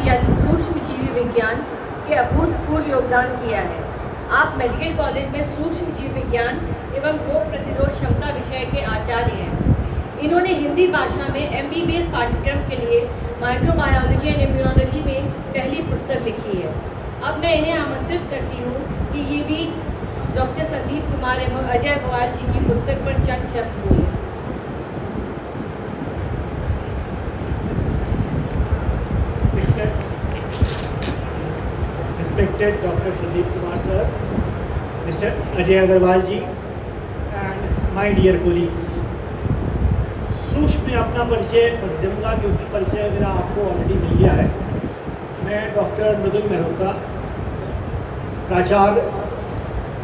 Biology यानी सूक्ष्म जीव विज्ञान के अभूतपूर्व योगदान किया है। आप मेडिकल कॉलेज में सूक्ष्म जीव विज्ञान एवं रोग प्रतिरोध क्षमता विषय के आचार्य हैं। इन्होंने हिंदी भाषा में MBBS पाठ्यक्रम के लिए माइक्रोबायोलॉजी एंड इम्यूनोलॉजी में पहली पुस्तक लिखी है। अब मैं इन्हें आमंत्रित करती हूँ कि ये भी डॉक्टर संदीप कुमार एवं अजय अग्रवाल जी की पुस्तक पर चंद शब्द बोलें। Respected Dr. Sandeep Kumar sir, Mr. Ajay Agarwal ji, and my dear colleagues. सूक्ष्म में अपना परिचय बस दूंगा क्योंकि परिचय मेरा आपको ऑलरेडी मिल गया है। मैं डॉक्टर मृदुल मेहरोत्रा, प्राचार्य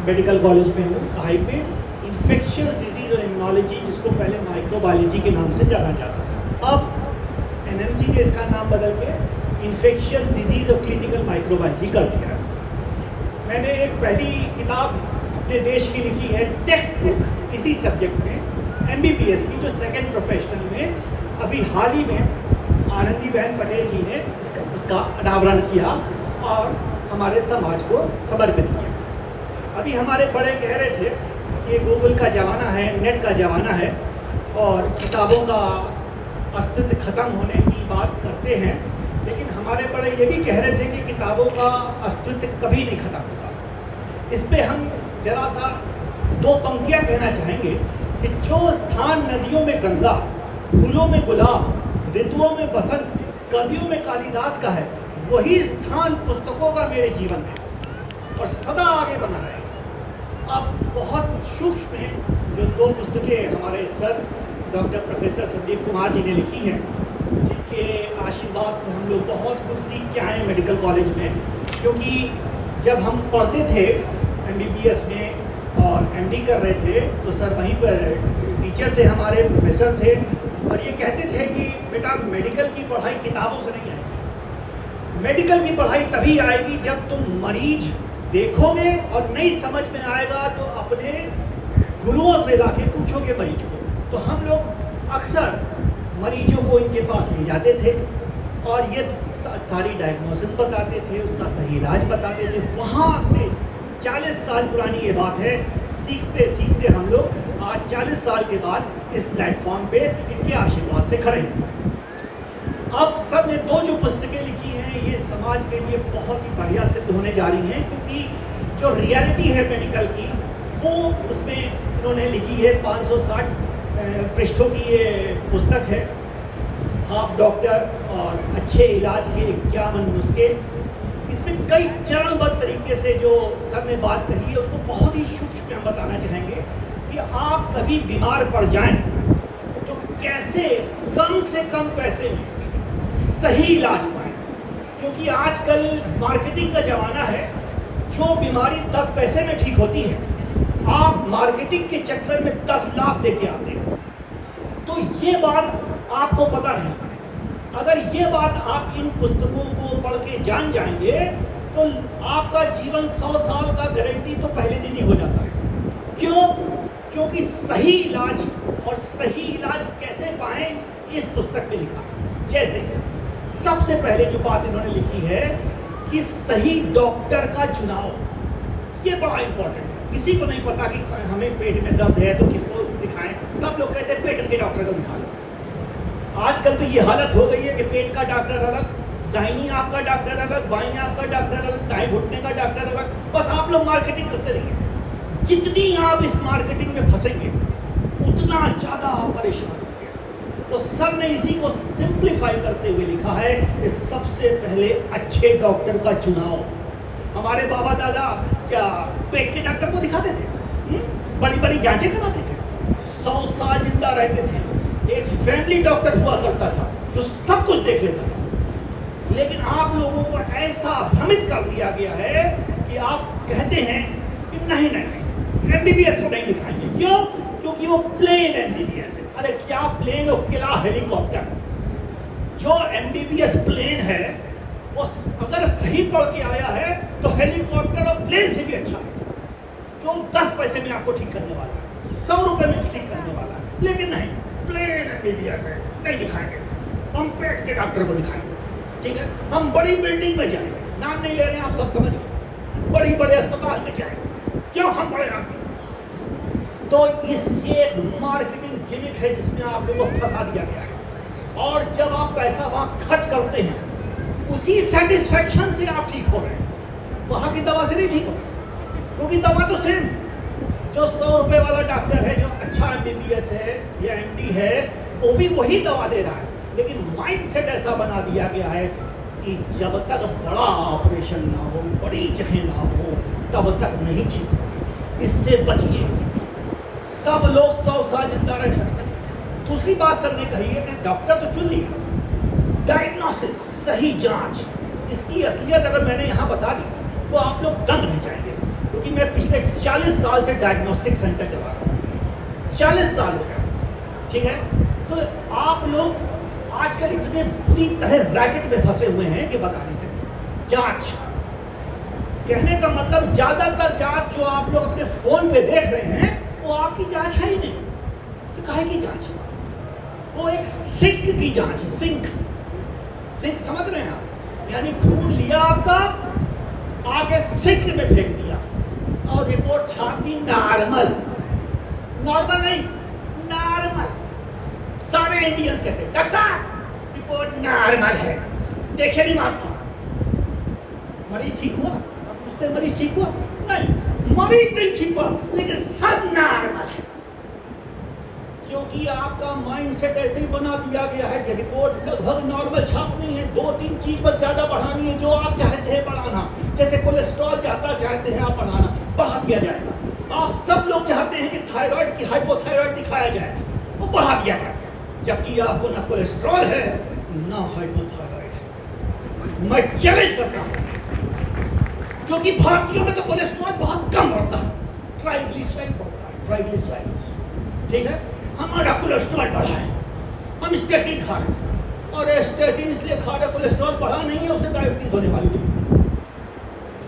मेडिकल कॉलेज में हूँ, कहाई पे इन्फेक्शियस डिजीज और इम्यूनोलॉजी, जिसको पहले माइक्रोबायोलॉजी के नाम से जाना जाता था। अब NMC ने इसका नाम बदल के इन्फेक्शियस डिजीज और क्लिनिकल माइक्रोबायोलॉजी कर दिया है। मैंने एक पहली किताब अपने देश की लिखी है, टेक्स्ट बुक इसी सब्जेक्ट में, MBBS की, जो सेकंड प्रोफेशनल में अभी हाल ही में आनंदी बहन पटेल जी ने उसका अनावरण किया और हमारे समाज को समर्पित किया। अभी हमारे बड़े कह रहे थे कि गूगल का ज़माना है, नेट का ज़माना है और किताबों का अस्तित्व खत्म होने की बात करते हैं, लेकिन हमारे बड़े ये भी कह रहे थे कि किताबों का अस्तित्व कभी नहीं खत्म होगा। इस पे हम जरा सा दो पंक्तियां कहना चाहेंगे कि जो स्थान नदियों में गंगा, फूलों में गुलाब, ऋतुओं में बसंत, कवियों में कालिदास का है, वही स्थान पुस्तकों का मेरे जीवन में और सदा आगे बना रहेगा। अब बहुत सूक्ष्म में जो दो पुस्तकें हमारे sir doctor professor Sandeep Kumar ji ने लिखी हैं, जिनके आशीर्वाद से हम लोग बहुत कुछ सीख के आए मेडिकल कॉलेज में। क्योंकि जब हम पढ़ते थे MBBS में और MD कर रहे थे तो सर वहीं पर टीचर थे, हमारे प्रोफेसर थे, और ये कहते थे कि बेटा मेडिकल की पढ़ाई किताबों से नहीं आएगी। मेडिकल की पढ़ाई तभी आएगी जब तुम मरीज देखोगे और नहीं समझ में आएगा तो अपने गुरुओं से लाके पूछोगे मरीज को। तो हम लोग अक्सर मरीजों को इनके पास ले जाते थे और ये सारी डायग्नोसिस बताते थे, उसका सही इलाज बताते थे। वहाँ से 40 साल पुरानी ये बात है, सीखते सीखते हम लोग आज 40 साल के बाद इस प्लेटफॉर्म पे इनके आशीर्वाद से खड़े हैं। अब सर ने दो जो पुस्तकें लिखी हैं ये समाज के लिए बहुत ही बढ़िया सिद्ध होने जा रही हैं, क्योंकि जो रियलिटी है मेडिकल की वो उसमें इन्होंने लिखी है। 560 पृष्ठों की ये पुस्तक है, हाफ डॉक्टर और अच्छे इलाज के 51 नुस्खे। इसमें कई चरणबद्ध तरीके से जो सर ने बात कही है उसको बहुत ही सूक्ष्म हम बताना चाहेंगे कि आप कभी बीमार पड़ जाएं तो कैसे कम से कम पैसे में सही इलाज पाएं। क्योंकि आजकल मार्केटिंग का ज़माना है, जो बीमारी 10 पैसे में ठीक होती है आप मार्केटिंग के चक्कर में 10 लाख दे के आते हैं। तो ये बात आपको पता नहीं। अगर ये बात आप इन पुस्तकों को पढ़ के जान जाएंगे तो आपका जीवन 100 साल का गारंटी तो पहले दिन ही हो जाता है। क्यों? क्योंकि सही इलाज और सही इलाज कैसे पाएं इस पुस्तक में लिखा है। जैसे सबसे पहले जो बात इन्होंने लिखी है कि सही डॉक्टर का चुनाव, ये बड़ा इंपॉर्टेंट है। किसी को नहीं पता कि हमें पेट में दर्द है तो किसको दिखाएं। सब लोग कहते हैं पेट के डॉक्टर को दिखा लो। आजकल तो ये हालत हो गई है कि पेट का डॉक्टर अलग, दाहिनी आंख का डॉक्टर अलग, बाईं आंख का डॉक्टर अलग, दाएं घुटने का डॉक्टर अलग। बस आप लोग मार्केटिंग करते रहिए। जितनी आप इस मार्केटिंग में फंसेंगे उतना ज़्यादा आप परेशान होंगे। तो सर ने इसी को सिंप्लीफाई करते हुए लिखा है कि सबसे पहले अच्छे डॉक्टर का चुनाव। हमारे बाबा दादा क्या पेट के डॉक्टर को दिखाते थे? बड़ी बड़ी जांचें कराते थे, 100 साल जिंदा रहते थे। एक फैमिली डॉक्टर हुआ करता था जो सब कुछ देख लेता था। लेकिन आप लोगों को ऐसा भ्रमित कर दिया गया है कि आप कहते हैं कि नहीं MBBS को नहीं दिखाएंगे। क्यों? क्योंकि वो प्लेन MBBS है। अरे क्या प्लेन और किला हेलीकॉप्टर। जो MBBS प्लेन है वो अगर सही पढ़ के आया है तो हेलीकॉप्टर और प्लेन से भी अच्छा है। जो 10 पैसे में आपको ठीक करने वाला है, 100 रुपए में ठीक करने वाला है। लेकिन नहीं, प्लेन MBBS है, नहीं दिखाएंगे, हम पेट के डॉक्टर को दिखाएंगे। ठीक है, हम बड़ी बिल्डिंग में जाएंगे, नाम नहीं ले रहे हैं, आप सब समझ गए, बड़ी बड़े अस्पताल में जाएंगे, क्यों, हम बड़े आदमी। तो ये एक मार्केटिंग गिमिक है जिसमें आप लोगों को फंसा दिया गया है। और जब आप पैसा वहां खर्च करते हैं, उसी सेटिस्फेक्शन से आप ठीक हो रहे हैं, वहां की दवा से नहीं ठीक हो रहे, क्योंकि दवा तो सेम, जो 100 रुपए वाला डॉक्टर है, जो अच्छा MBBS है या MD है, वो भी वही दवा दे रहा है। लेकिन माइंडसेट ऐसा बना दिया गया है कि जब तक बड़ा ऑपरेशन ना हो, बड़ी जगह ना हो, तब तक नहीं ठीक होगी, इससे बचिए। सब लोग 100 साल जिंदा रह सकते हैं। दूसरी बात सर ने कही है कि डॉक्टर तो चुन लिया, डायग्नोसिस, सही जांच, इसकी असलियत अगर मैंने यहाँ बता दी तो आप लोग दंग रह जाएंगे, क्योंकि मैं पिछले 40 साल से डायग्नोस्टिक सेंटर चला रहा हूँ, 40 साल हो गया, ठीक है। तो आप लोग आजकल इतने बुरी तरह रैकेट में फंसे हुए हैं कि बता नहीं सकते। जांच, कहने का मतलब ज्यादातर जांच जो आप लोग अपने फोन पे देख रहे हैं वो आपकी जांच है ही नहीं। तो काहे की जांच है? वो एक सिंक की जांच है, सिंक, सिंक समझ रहे हैं आप, यानी खून लिया आपका, आगे सिंक में फेंक दिया और रिपोर्ट छाप दी नॉर्मल, नॉर्मल नहीं, नॉर्मल। सारे इंडियंस कहते हैं डॉक्टर साहब रिपोर्ट नॉर्मल है, देखे नहीं मारता, मरीज ठीक हुआ? आप पूछते हैं मरीज ठीक हुआ? नहीं, मरीज नहीं ठीक हुआ, लेकिन सब नॉर्मल है, क्योंकि आपका माइंडसेट ऐसे ही बना दिया गया है कि रिपोर्ट लगभग नॉर्मल छापनी है, 2-3 चीज पर ज्यादा बढ़ानी है, जो आप चाहते हैं बढ़ाना, जैसे कोलेस्ट्रॉल चाहते हैं आप बढ़ाना, बढ़ा दिया जाएगा। आप सब लोग चाहते हैं कि थायराइड की हाइपोथायराइड दिखाया जाए, वो बढ़ा दिया जाए, जबकि आपको ना कोलेस्ट्रॉल है ना हाइपोथायराइड है। मैं चैलेंज करता हूं, क्योंकि भारतीयों में तो कोलेस्ट्रॉल बहुत कम होता है, ट्राइग्लिसराइड होता है, ट्राइग्लिसराइड्स, ठीक है। हमारा कोलेस्ट्रॉल बढ़ा है, हम स्टेटिन खा रहे हैं, और स्टेटिन इसलिए खा रहे, कोलेस्ट्रॉल बढ़ा नहीं है, उससे डायबिटीज होने वाली है,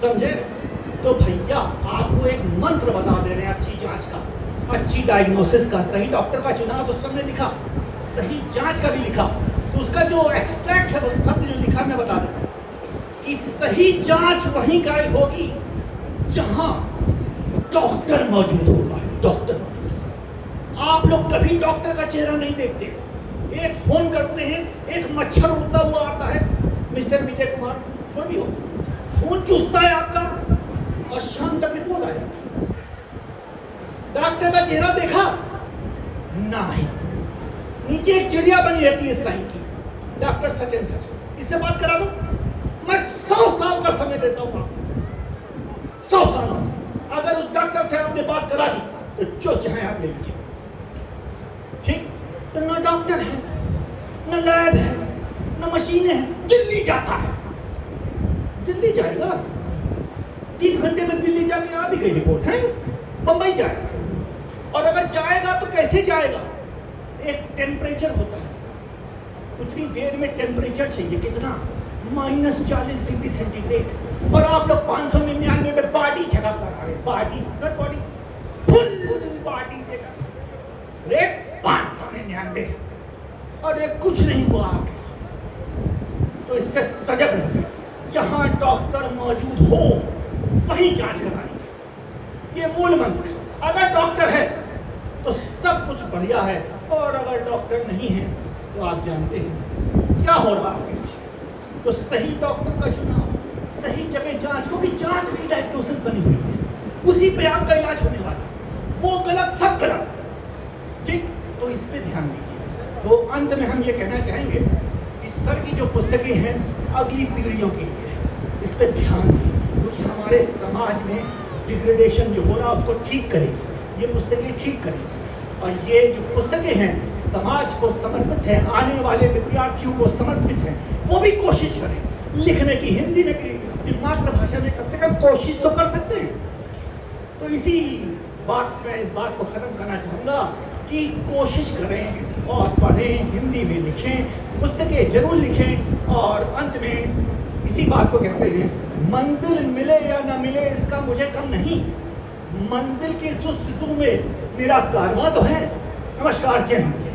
समझे। तो भैया आपको एक मंत्र बता दे रहे हैं अच्छी जांच का, अच्छी डायग्नोसिस का, सही डॉक्टर का चुनाव तो सबने लिखा, सही जांच का भी लिखा, तो उसका जो एक्सट्रैक्ट है वो सब जो लिखा मैं बता देता हूं कि सही जांच वहीं का होगी जहां डॉक्टर मौजूद होगा, डॉक्टर मौजूद। आप लोग कभी डॉक्टर का चेहरा नहीं देखते, एक फोन करते हैं, एक मच्छर उड़ता हुआ आता है, मिस्टर विजय कुमार जो भी हो, फोन चूसता है आपका और शाम तक रिपोर्ट आ जाती है। डॉक्टर का चेहरा देखा नहीं, नीचे एक चिड़िया बनी रहती है साइन की, डॉक्टर सच एंड सच, इससे बात करा दो, मैं 100 साल का समय देता हूं आपको, 100 साल। अगर उस डॉक्टर से आपने बात करा दी तो जो चाहे आप ले लीजिए, ठीक। तो ना डॉक्टर है, ना लैब है, ना मशीनें हैं, दिल्ली जाता है, दिल्ली जाएगा, 3 घंटे में दिल्ली जाके आ भी गई रिपोर्ट है, बंबई जाएगा, और अगर जाएगा तो कैसे जाएगा, एक टेम्परेचर होता है, उतनी देर में टेम्परेचर चाहिए कितना, -40 डिग्री सेंटीग्रेड, और आप लोग 599 में बॉडी चेकअप करा रहे, body not body, full body checkup, rate 599, और एक कुछ नहीं हुआ आपके साथ। तो इससे सजग रहिए, जहां डॉक्टर मौजूद हो वहीं जांच करानी, ये मूल मंत्र है। अगर डॉक्टर है तो सब कुछ बढ़िया है, और अगर डॉक्टर नहीं है तो आप जानते हैं क्या हो रहा है आपके साथ। तो सही डॉक्टर का चुनाव, सही जगह जांच, क्योंकि जांच भी डायग्नोसिस बनी हुई है, उसी पे आपका इलाज होने वाला है, वो गलत सब गलत, ठीक। तो इस पे ध्यान दीजिए। तो अंत में हम ये कहना चाहेंगे कि सर की जो पुस्तकें हैं अगली पीढ़ियों के लिए, इस पे ध्यान दें, क्योंकि हमारे समाज में डिग्रेडेशन जो हो रहा है उसको ठीक करेगी, ये पुस्तकें ठीक करेगी। और ये जो पुस्तकें हैं समाज को समर्पित है, आने वाले विद्यार्थियों को समर्पित है, वो भी कोशिश करें लिखने की, हिंदी में, अपनी मातृभाषा में कम से कम कोशिश तो कर सकते हैं। तो इसी बात से मैं इस बात को खत्म करना चाहूँगा कि कोशिश करें और पढ़ें, हिंदी में लिखें, पुस्तकें जरूर लिखें। और अंत में इसी बात को कहते हैं, मंजिल मिले या ना मिले इसका मुझे कम नहीं, मंजिल की सुस्तजू में मेरा कारवां तो है। नमस्कार, जय हिंद।